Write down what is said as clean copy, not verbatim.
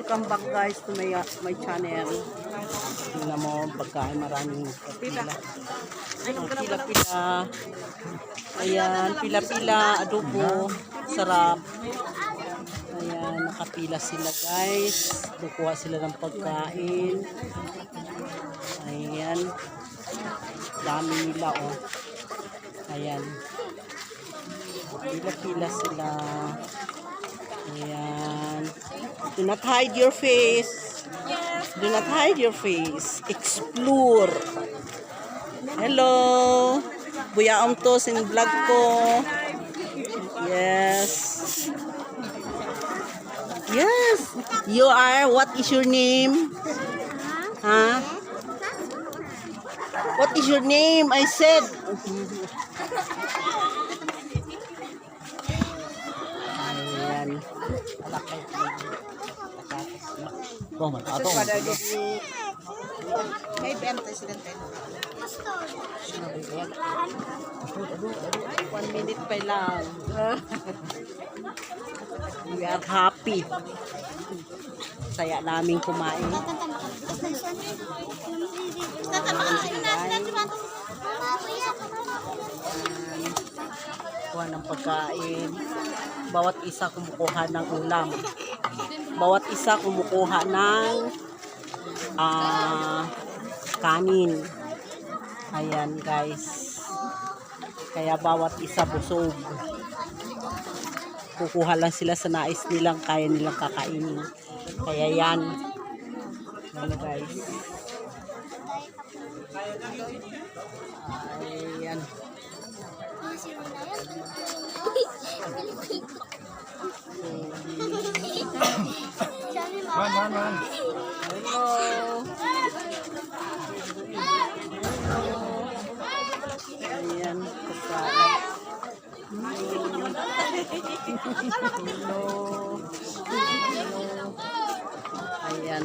Welcome back guys to my channel. Tingnan mo, pagkain maraming pila. Pila-pila. Ayan, pila-pila, adobo, sarap. Ayan, nakapila sila guys. Kukuha sila ng pagkain. Ayan. Dami nila oh. Ayan. Pila-pila sila. Ayan. Do not hide your face. Do not hide your face. Explore. Hello. Buyaom to sin vlog ko. Yes. Yes. You are, what is your name? Huh? What is your name? I said. Ayan. Oh, matapos. May benta sila tayo. 1 minute pa lang. We are happy. Saya namin kumain. Kuha ng pagkain. Bawat isa kumukuha ng ulam. Bawat isa kumukuha ng kanin. Ayan guys. Kaya bawat isa busog. Kukuha lang sila sa nais nilang kaya nilang kakainin. Kaya yan. Ano guys. Ayan. Man. Hello. Ayan, pagkain. Hello. Hello. Ayan.